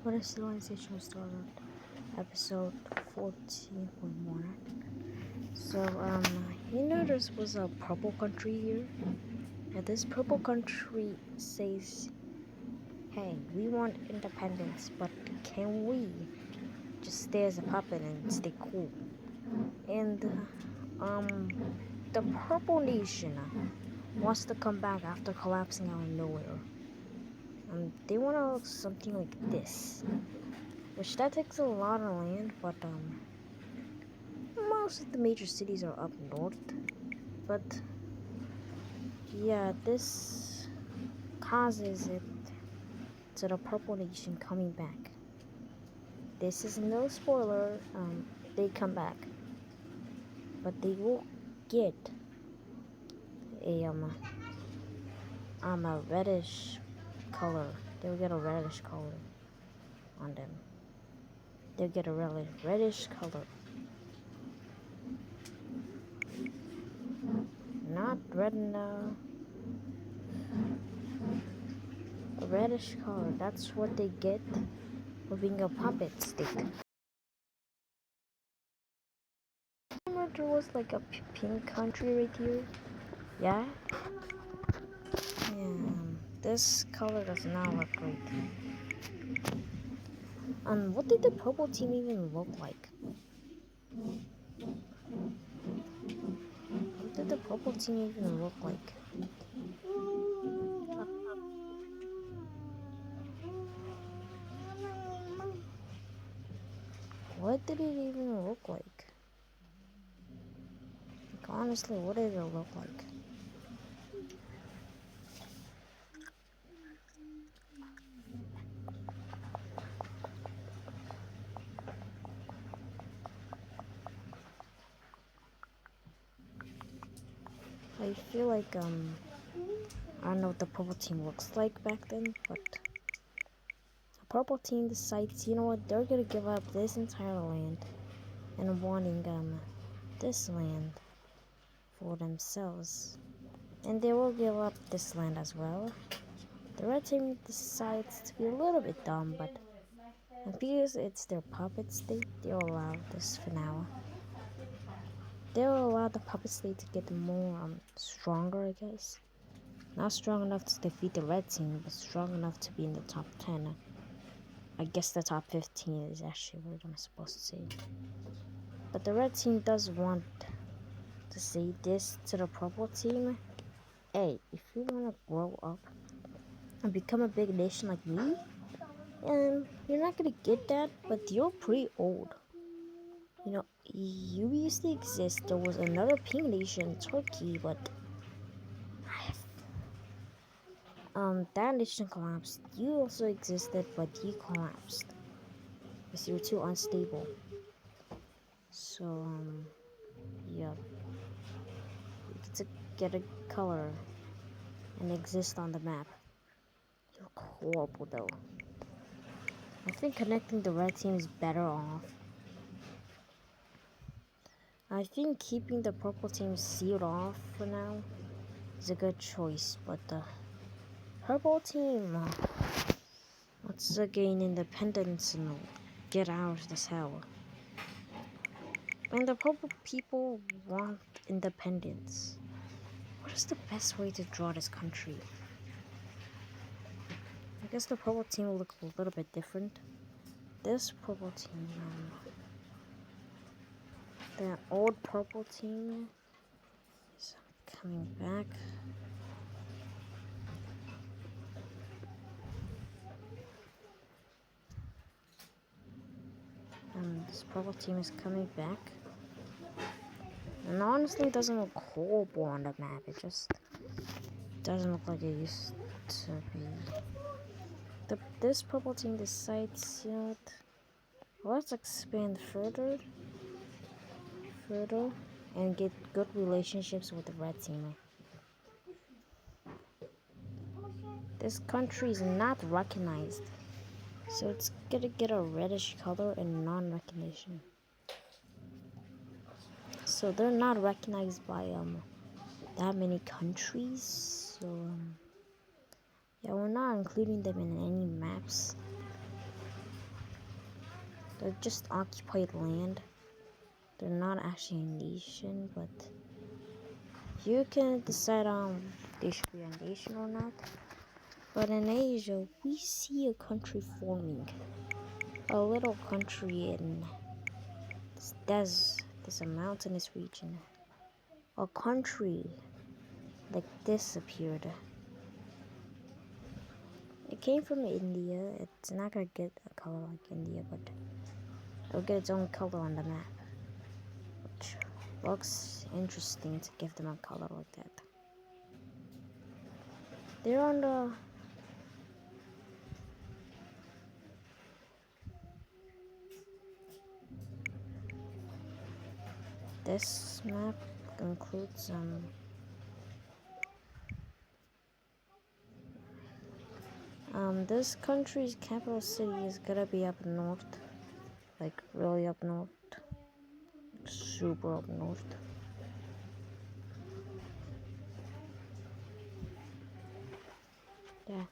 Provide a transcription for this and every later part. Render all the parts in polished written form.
What is Civilization Started? Episode 14.1. So, this was a purple country here. Yeah, this purple country says, hey, we want independence, but can we just stay as a puppet and stay cool? And, the purple nation wants to come back after collapsing out of nowhere. They want something like this, which that takes a lot of land, but, most of the major cities are up north, but yeah, this causes it to the Purple Nation coming back. This is no spoiler, they come back, but they will get a a reddish color. They'll get a reddish color on them. They'll get a reddish color, not red and a reddish color. That's what they get for being a puppet state. Remember there was like a pink country right here? Yeah? Yeah, this color does not look great. What did the purple team even look like? What did the purple team even look like? What did it even look like? Like, honestly, what did it look like? I feel like, I don't know what the purple team looks like back then, but the purple team decides, you know what, they're gonna give up this entire land and wanting, this land for themselves. And they will give up this land as well. The red team decides to be a little bit dumb, but because it's their puppet state, they'll allow this for now. They'll allow the puppet state to get more stronger, I guess. Not strong enough to defeat the red team, but strong enough to be in the top 10. I guess the top 15 is actually what I'm supposed to say. But the red team does want to say this to the purple team. Hey, if you want to grow up and become a big nation like me, you're not gonna get that, but you're pretty old. You know, you used to exist. There was another pink nation, Turkey, but that nation collapsed. You also existed, but you collapsed because you were too unstable. So, yeah, you get to get a color and exist on the map. You look horrible though. I think connecting the red team is better off. I think keeping the purple team sealed off for now is a good choice, but the purple team wants to gain independence and get out of this hell. And the purple people want independence. What is the best way to draw this country? I guess the purple team will look a little bit different. This purple team, the old purple team is coming back. This purple team is coming back. And honestly, it doesn't look horrible on the map. It just doesn't look like it used to be. This purple team decides, you know what? Let's expand further, and get good relationships with the red team. This country is not recognized, so it's gonna get a reddish color and non-recognition. So they're not recognized by that many countries. So yeah, we're not including them in any maps. They're just occupied land. They're not actually a nation, but you can decide on they should be a nation or not. But in Asia, we see a country forming. A little country in there's a mountainous region. A country like this appeared. It came from India. It's not gonna get a color like India, but it'll get its own color on the map. Which looks interesting to give them a color like that. They're on the this map includes this country's capital city is gonna be up north, like really up north, super up north. Yeah.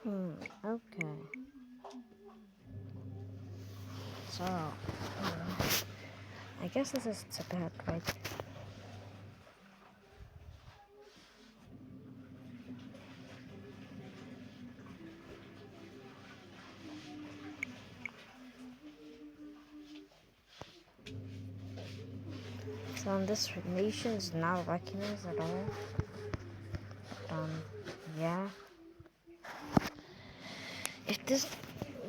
Okay. So, I guess this is Tibet, right? So, this nation is not recognized at all. Yeah. If this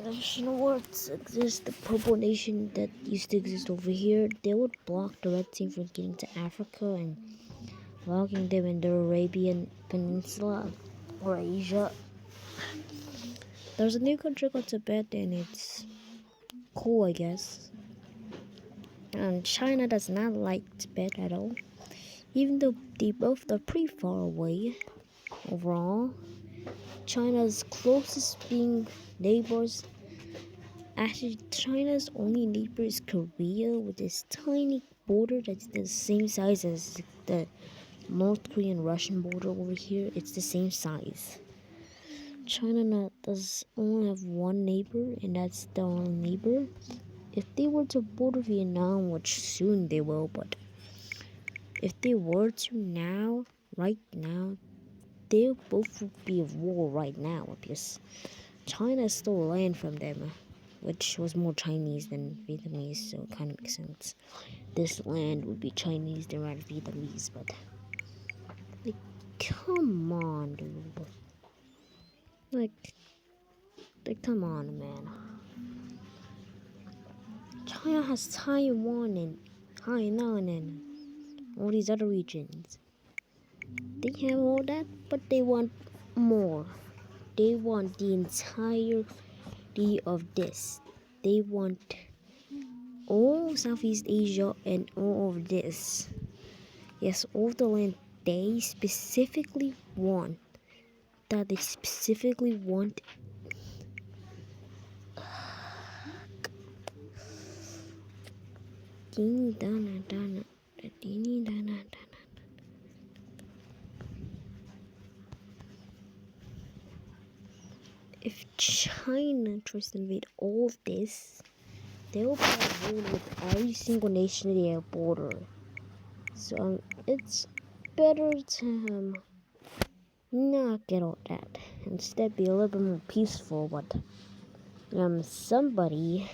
national words exist, the purple nation that used to exist over here, they would block the red team from getting to Africa and locking them in the Arabian Peninsula or Asia. There's a new country called Tibet, and it's cool, I guess. And China does not like Tibet at all, even though they both are pretty far away. Overall, China's closest being neighbors. Actually, China's only neighbor is Korea, with this tiny border that's the same size as the North Korean Russian border over here. It's the same size. China does only have one neighbor, and that's the only neighbor. If they were to border Vietnam, which soon they will, but if they were to now, right now, they both would be at war right now because China stole land from them, which was more Chinese than Vietnamese, so it kind of makes sense. This land would be Chinese, they're not Vietnamese, but like, come on, dude. Like, come on, man. China has Taiwan and Hainan and all these other regions. They have all that, but they want more. They want the entirety of this. They want all Southeast Asia and all of this. Yes, all the land they specifically want. That they specifically want. If China tries to invade all of this, they will probably rule with every single nation they have border. So it's better to not get all that. Instead, be a little bit more peaceful. But somebody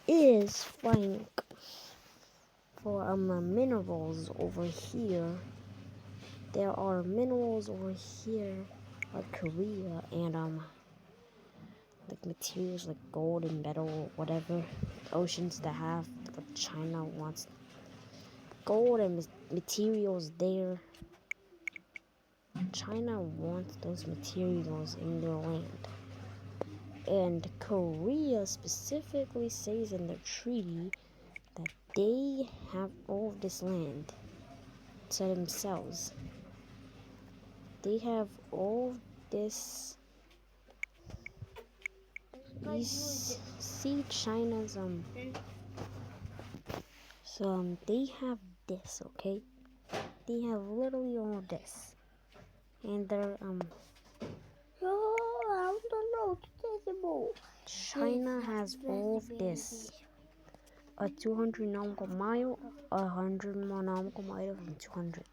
is fighting for minerals over here. There are minerals over here, like Korea, and like materials like gold and metal, whatever oceans that have. But China wants gold and materials there. China wants those materials in their land. And Korea specifically says in the treaty that they have all of this land to themselves. They have all this. You see China's so they have this, okay? They have literally all this. And they're I don't know. China has all of this. A 200 nautical mile, 100 nautical mile, and 200.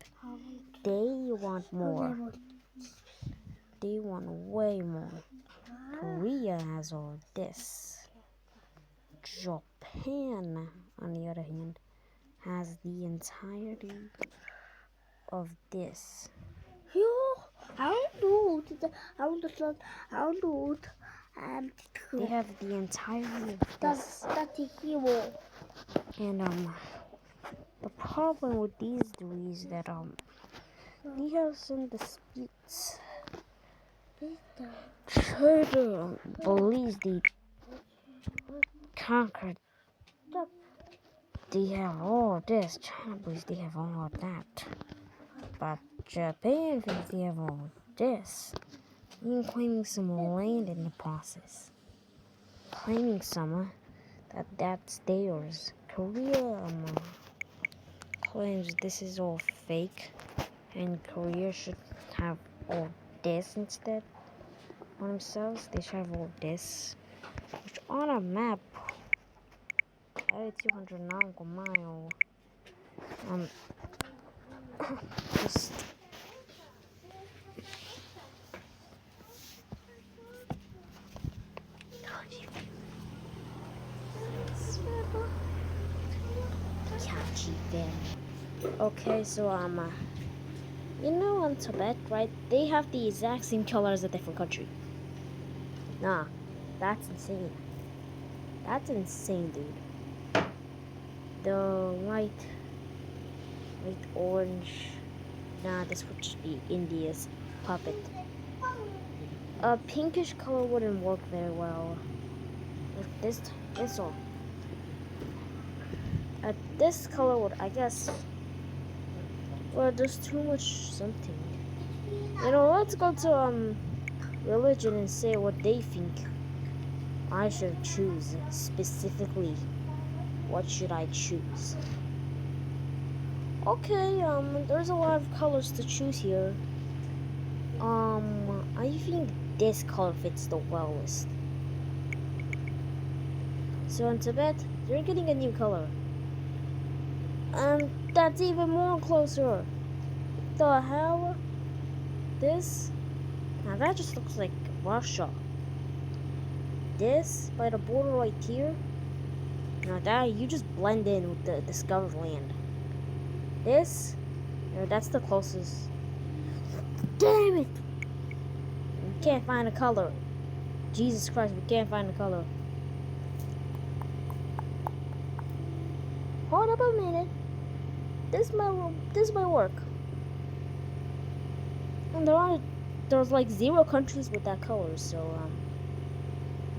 They want more. They want way more. Korea has all this. Japan, on the other hand, has the entirety of this. They have the entirety of this. And the problem with these three is that they have some disputes. China believes they conquered. They have all of this. China believes they have all of that. But Japan thinks they have all of this. Even claiming some land in the process. Claiming some that's theirs. Korea claims this is all fake. And Korea should have all this instead. on themselves. They should have all this. Which on a map, 200 nautical mile. Um, just catchy them. Okay, so you know, in Tibet, right? They have the exact same color as a different country. Nah, that's insane. That's insane, dude. The light orange. Nah, this would just be India's puppet. A pinkish color wouldn't work very well. Like this one. This color would, I guess. Well, there's too much something. You know, let's go to religion and say what they think I should choose. Specifically, what should I choose? Okay, there's a lot of colors to choose here. I think this color fits the wellest. So in Tibet, you're getting a new color. And that's even more closer. The hell? This? Now that just looks like Russia. This, by the border right here. Now that, you just blend in with the discovered land. This, that's the closest. Damn it! We can't find a color. Jesus Christ, we can't find a color. Hold up a minute. This might work. And there's like 0 countries with that color, so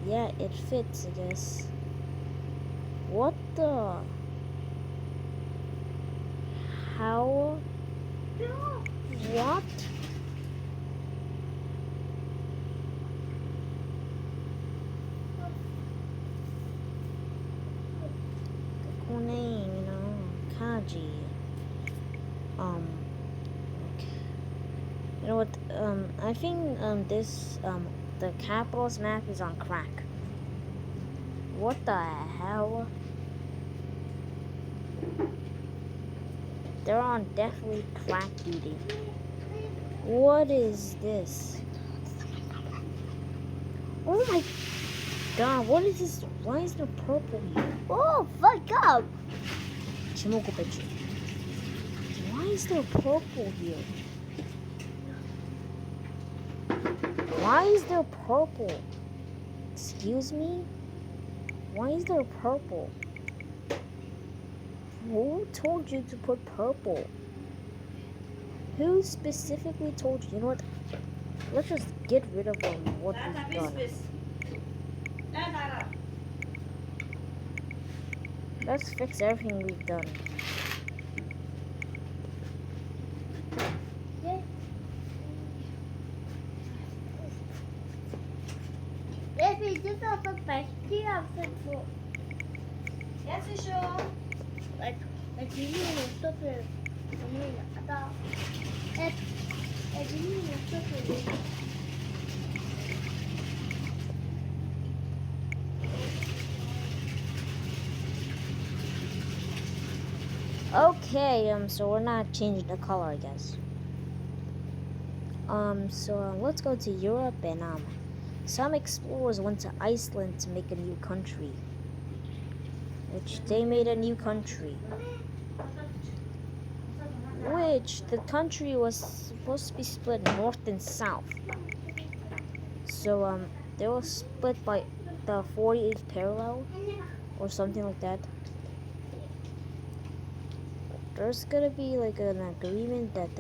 yeah, it fits, I guess. What the? How? What? Cool name, you know, Kaji. You know what? I think the capital's map is on crack. What the hell? They're on definitely crack duty. What is this? Oh my god, what is this? Why is there purple here? Oh, fuck up. Chimoku picture. Why is there purple here? Why is there purple? Excuse me? Why is there purple? Who told you to put purple? Who specifically told you? You know what? Let's just get rid of what we've done. Let's fix everything we've done. If we just also basically have some Yes, sure. like you need to stop it. I mean, about if you need to stop it. Okay, so we're not changing the color, I guess. Let's go to Europe and some explorers went to Iceland to make a new country. Which they made a new country. Which the country was supposed to be split north and south. So they were split by the 48th parallel or something like that. There's gonna be like an agreement that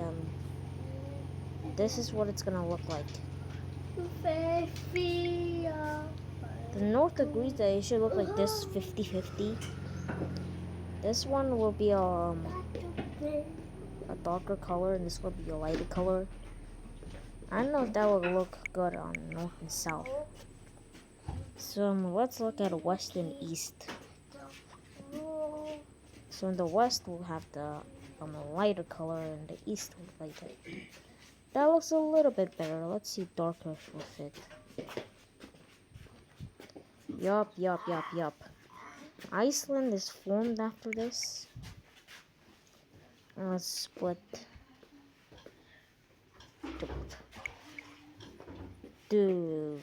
this is what it's gonna look like. The North agrees that it should look like this 50-50. This one will be a darker color and this will be a lighter color. I don't know if that will look good on North and South. So let's look at West and East. So in the West we'll have the lighter color and the East will be lighter. That looks a little bit better. Let's see darker will fit. Yup. Iceland is formed after this. Let's split. Dude.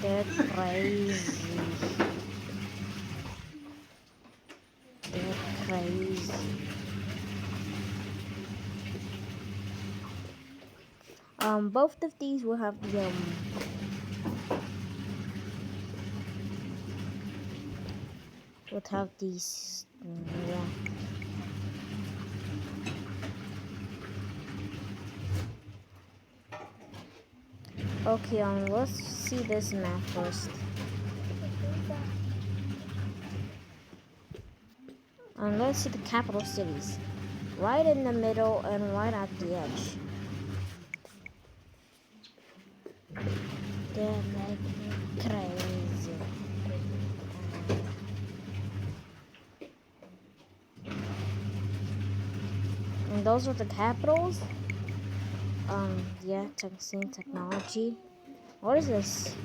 They're crazy. Both of these will have the would have these. Yeah. Okay, let's see this map first. Let's see the capital cities. Right in the middle and right at the edge. They're like crazy. And those are the capitals. Yeah, same technology. What is this?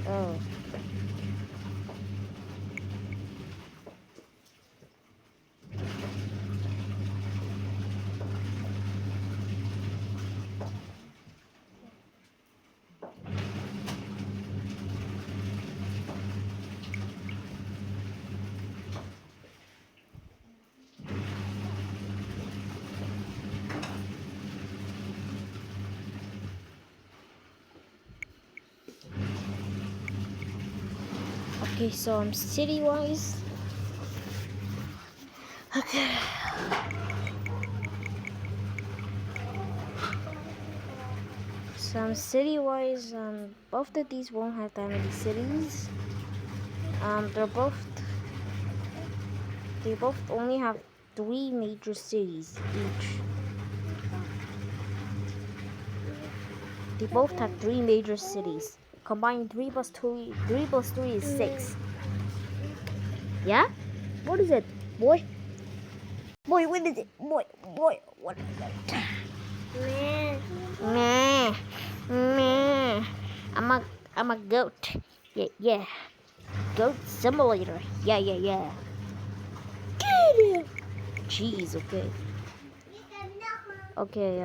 Oh. Okay, so city-wise. Okay. So city-wise, both of these won't have that many cities. They both only have 3 major cities each. They both have 3 major cities. Combined 3 plus 3 is 6. Yeah? What is it? Boy, what is it? Boy, what is it? Meh. I'm a goat. Yeah. Goat simulator. Yeah. Get it. Jeez, okay. Okay,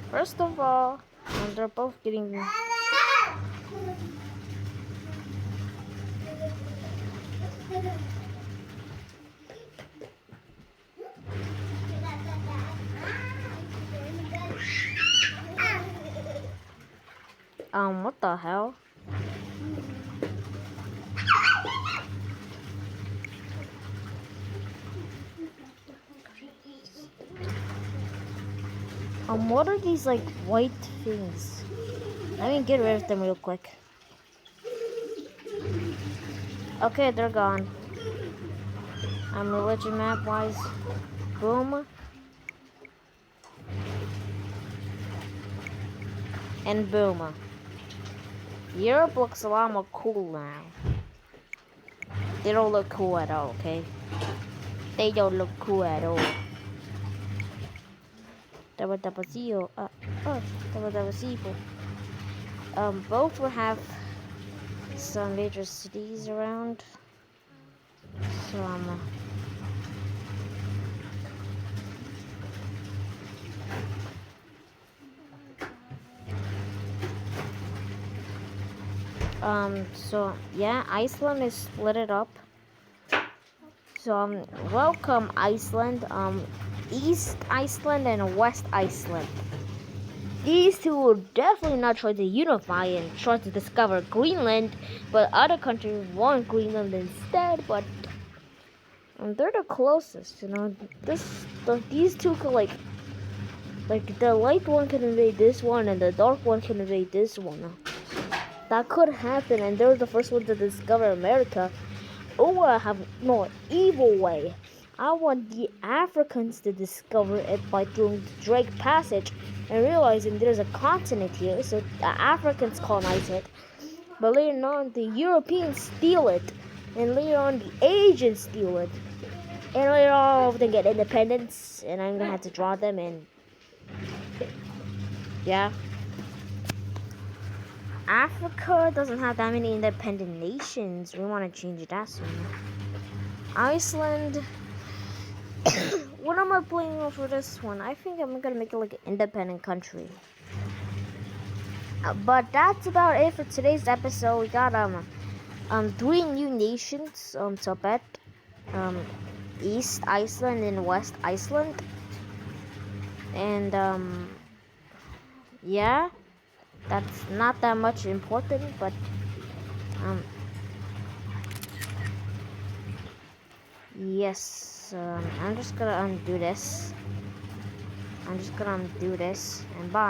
first of all, they're both getting. What the hell? What are these like white things? Let me get rid of them real quick. Okay, they're gone. Religion map wise, boom. And boom. Europe looks a lot more cool now. They don't look cool at all, okay? They don't look cool at all. Both will have some major cities around. So so yeah, Iceland is split it up. So welcome Iceland, East Iceland and West Iceland. These two will definitely not try to unify and try to discover Greenland, but other countries want Greenland instead. But they're the closest, you know. These two could like the light one can invade this one, and the dark one can invade this one. That could happen, and they're the first one to discover America. Or I have no evil way. I want the Africans to discover it by doing the Drake Passage and realizing there's a continent here, so the Africans colonize it. but later on the Europeans steal it, and later on the Asians steal it, and later on all of them get independence, and I'm gonna have to draw them, and yeah. Africa doesn't have that many independent nations. We want to change that soon. Iceland. What am I playing for this one? I think I'm gonna make it like an independent country. But that's about it for today's episode. We got 3 new nations, Tibet, East Iceland and West Iceland, and yeah, that's not that much important, but yes, I'm just gonna undo this. And bye.